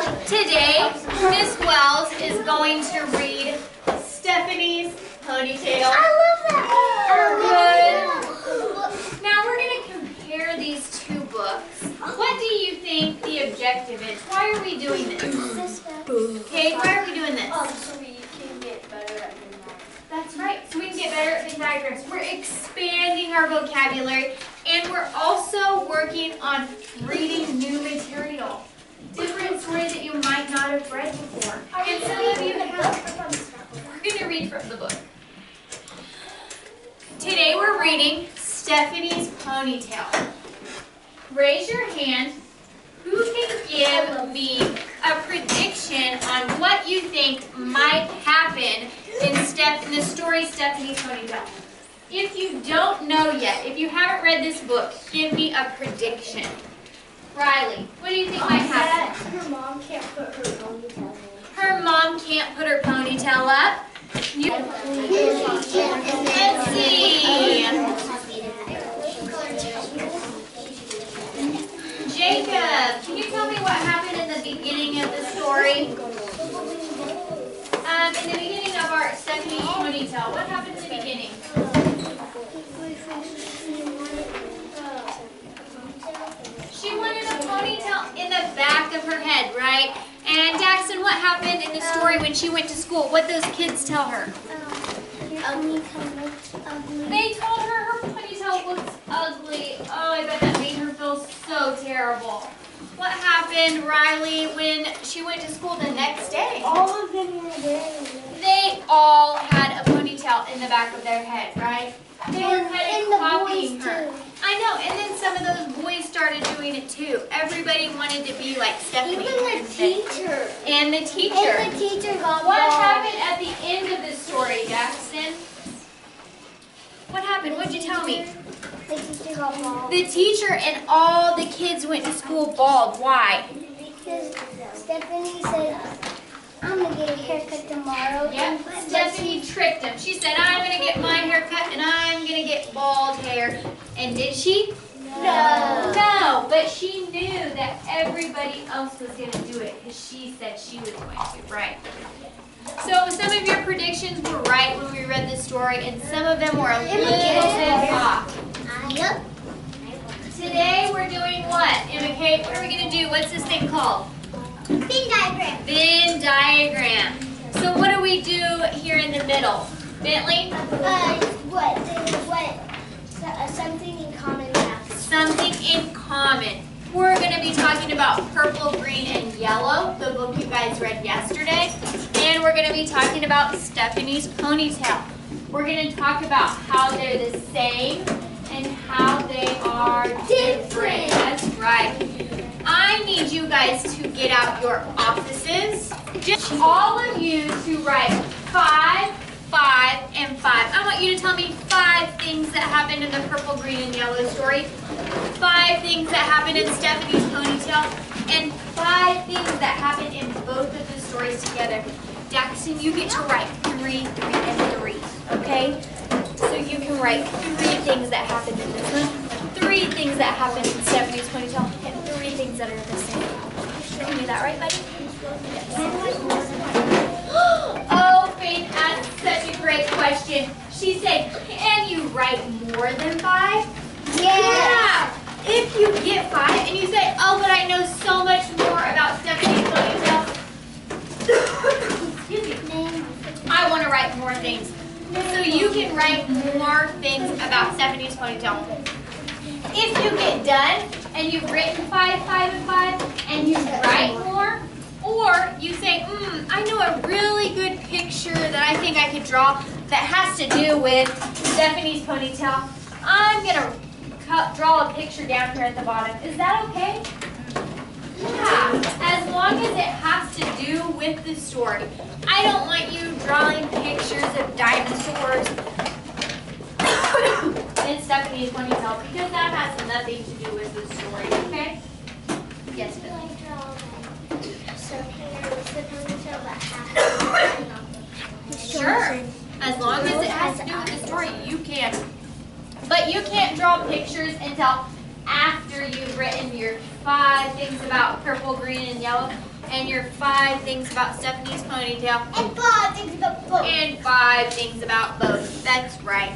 Today, Miss Wells is going to read Stephanie's Ponytail. I love that. Good. Now we're going to compare these two books. What do you think the objective is? Why are we doing this? Okay, why are we doing this? So we can get better at Venn diagrams. That's right, so we can get better at Venn diagrams. We're expanding our vocabulary, and we're also working on reading new material. Different stories that you might not have read before. And some of you have. We're going to read from the book. Today we're reading Stephanie's Ponytail. Raise your hand. Who can give me a prediction on what you think might happen in the story Stephanie's Ponytail? If you don't know yet, if you haven't read this book, give me a prediction. Riley, what do you think might happen? Her mom can't put her ponytail in. Her mom can't put her ponytail up. Let's see. Jacob, can you tell me what happened in the beginning of the story? In the beginning of our Stephanie's Ponytail, what happened in the beginning? She wanted a ponytail in the back of her head, right? And Daxton, what happened in the story when she went to school? What those kids tell her? Your ponytail looks ugly. They told her her ponytail looks ugly. Oh, I bet that made her feel so terrible. What happened, Riley, when she went to school the next day? All of them were wearing it. They all had a ponytail in the back of their head, right? They were kind of copying her. Too. I know, and then some of those boys started doing it too. Everybody wanted to be like Stephanie. Even the teacher. And the teacher. And the teacher got What bald. happened at the end of the story, Jackson? What happened? What'd you tell me? The teacher got bald. The teacher and all the kids went to school bald. Why? Because Stephanie said, I'm going to get a haircut tomorrow. Yep. Stephanie tricked him. She said, I'm going to get my hair cut and I'm going to get bald hair. And did she? No. No, but she knew that everybody else was going to do it because she said she was going to, right? So some of your predictions were right when we read the story, and some of them were a little bit off. Yep. Today we're doing what? Emma Kate, what are we going to do? What's this thing called? Venn diagram. Venn diagram. So what do we do here in the middle? Bentley? Something in common happens. Something in common. We're going to be talking about purple, green, and yellow, the book you guys read yesterday. And we're going to be talking about Stephanie's Ponytail. We're going to talk about how they're the same and how they are different. That's right. I need you guys to get out your offices. Just all of you to write 5, 5, and 5. I want you to tell me 5 things that happened in the purple, green, and yellow story. 5 things that happened in Stephanie's Ponytail. And 5 things that happened in both of the stories together. Jackson, you get to write 3, 3, and 3. Okay? So you can write 3 things that happened in this one, 3 things that happened in Stephanie's Ponytail, and 3 things that are the same. Can you do that right, buddy? Oh, Faith asked such a great question. She said, can you write more than 5? Yeah. If you get 5 and you say, oh, but I know so much more about Stephanie's Ponytail. Excuse me. I want to write more things. So you can write more things about Stephanie's Ponytail. If you get done and you've written 5, 5, and 5, and you write more, or you say, I know a really good picture that I think I could draw that has to do with Stephanie's Ponytail, I'm going to draw a picture down here at the bottom. Is that okay? Yeah, as long as it has to do with the story. I don't want you drawing pictures of dinosaurs in Stephanie's Ponytail because that has nothing to do with the story, okay? Yes, Bill. Sure. As long as it has to do with the story, you can. But you can't draw pictures until after you've written your 5 things about purple, green, and yellow, And your 5 things about Stephanie's ponytail. And 5 things about both. And 5 things about both. That's right.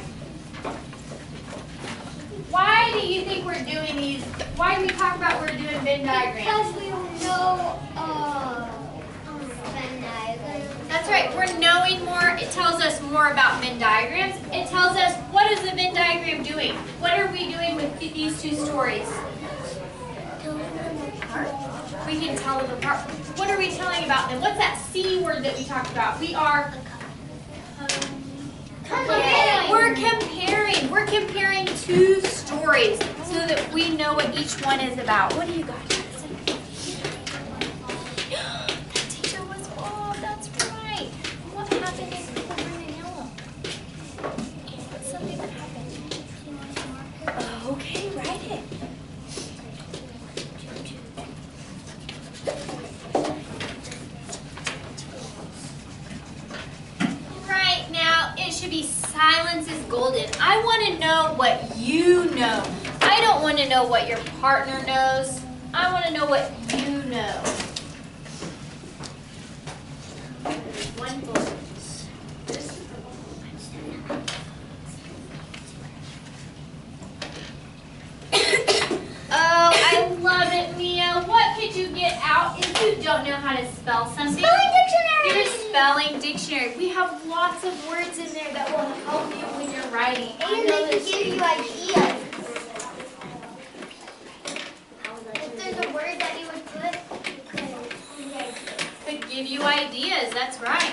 Why do you think we're doing these? Why do we talk about we're doing Venn diagrams? Because we know Venn diagrams. That's right. We're knowing more. It tells us more about Venn diagrams. It tells us what is the Venn diagram doing? What are we doing with these 2 stories? We can tell them apart. What are we telling about them? What's that C word that we talked about? We are comparing. We're comparing 2 stories so that we know what each one is about. What do you got? That teacher was wrong. That's right. What happened in Purple, Green, and Yellow? What's something that happened? Oh, okay, write it. Right now, it should be silence is golden. I want to know what you know. I don't want to know what your partner knows. I want to know what you know. One bullet. Oh, I love it, Mia. What could you get out if you don't know how to spell something? Spelling dictionary! Your spelling dictionary. We have lots of words in there that will help you when you're writing. And they can give you ideas. If there's a word that you would put, Could give you ideas. That's right.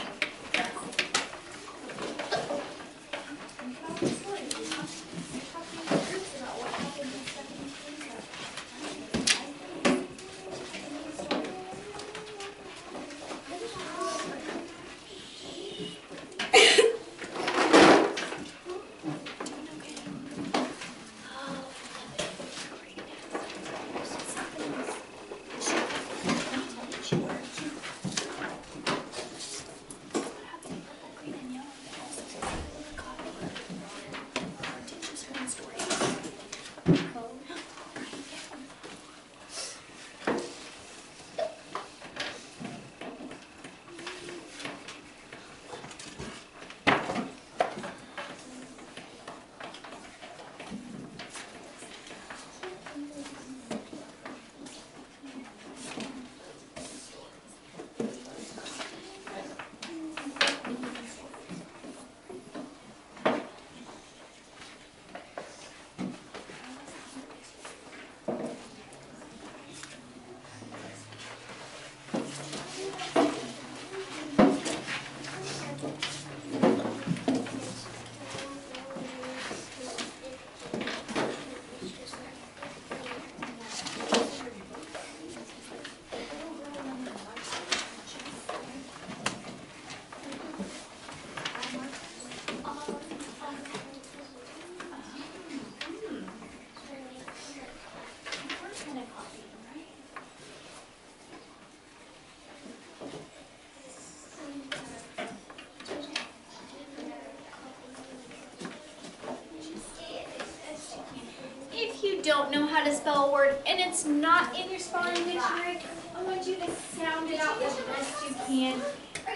Don't know how to spell a word and it's not in your spelling dictionary, I want you to sound it out as best you can.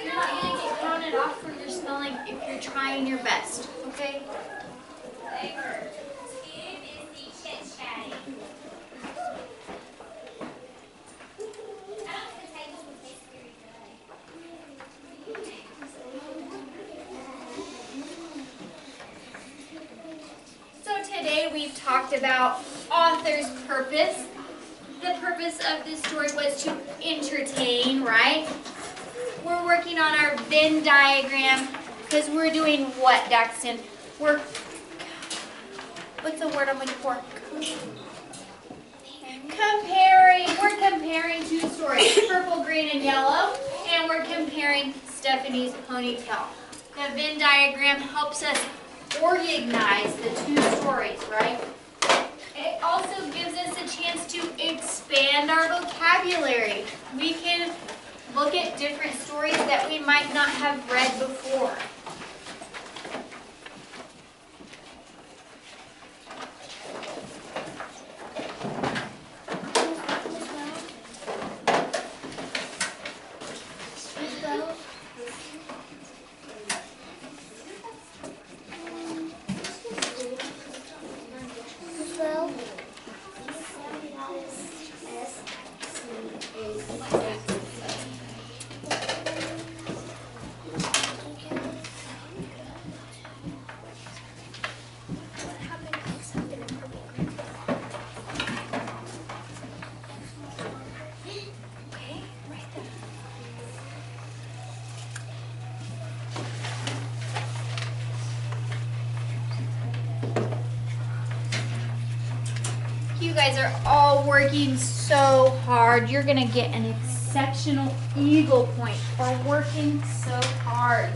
You're not going to get counted off for your spelling if you're trying your best, okay? Today we've talked about author's purpose. The purpose of this story was to entertain, right? We're working on our Venn diagram because we're doing what, Daxton? What's the word I'm looking for? Comparing. We're comparing 2 stories, Purple, Green, and Yellow, and we're comparing Stephanie's ponytail. The Venn diagram helps us organize the 2 stories, right? It also gives us a chance to expand our vocabulary. We can look at different stories that we might not have read before. guys are all working so hard. You're gonna get an exceptional Eagle Point for working so hard.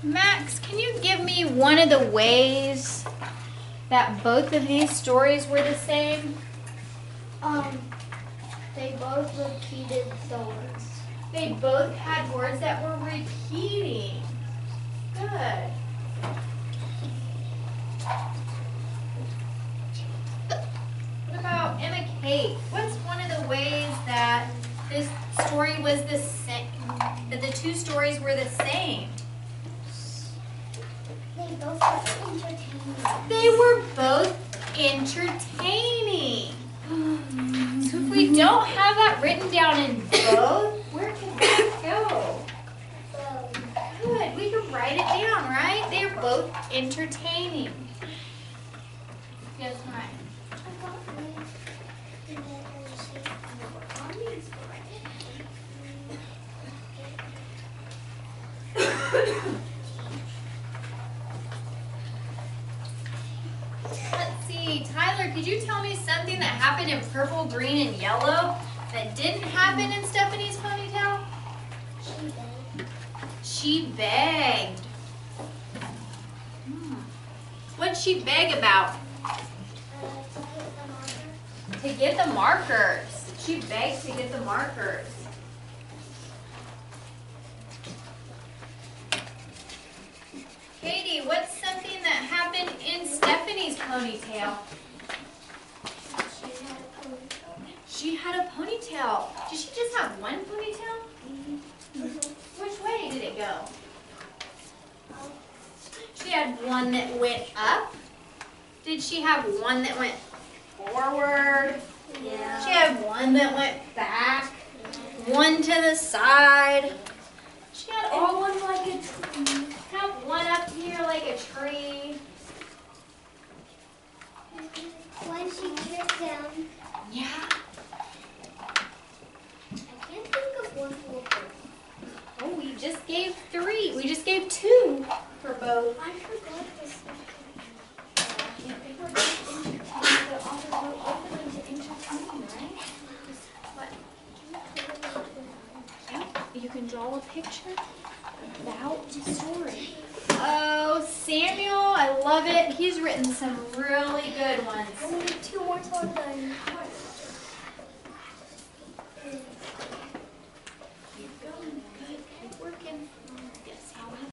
Max, can you give me one of the ways that both of these stories were the same? They both repeated the words. They both had words that were repeating. Good. What about Emma Kate? What's one of the ways that this story was the same, that the two stories were the same? They both were entertaining. They were both entertaining. So if we don't have that written down in both, where can that go? Good, we can write it down, right? They're both entertaining. Yes, right. Let's see, Tyler, could you tell me something that happened in purple, green, and yellow that didn't happen in Stephanie's ponytail? She begged. What'd she beg about? To get the markers. She begged to get the markers. Katie, what's something that happened in Stephanie's ponytail? She had a ponytail. Did she just have one ponytail? Which way did it go? She had one that went up. Did she have one that went forward? Yeah. She had one that went back. One to the side. She had all one like a tree. Have one up here like a tree. When she tripped down, Yeah. I can't think of one for both. Oh, we just gave 3. We just gave 2 for both. I forgot this. They were both entertaining. The author wrote both of them to entertain, right? What? Yeah, you can draw a picture about the story. Oh, Samuel, I love it. He's written some really good ones. I'm going to do 2 more till I'm done.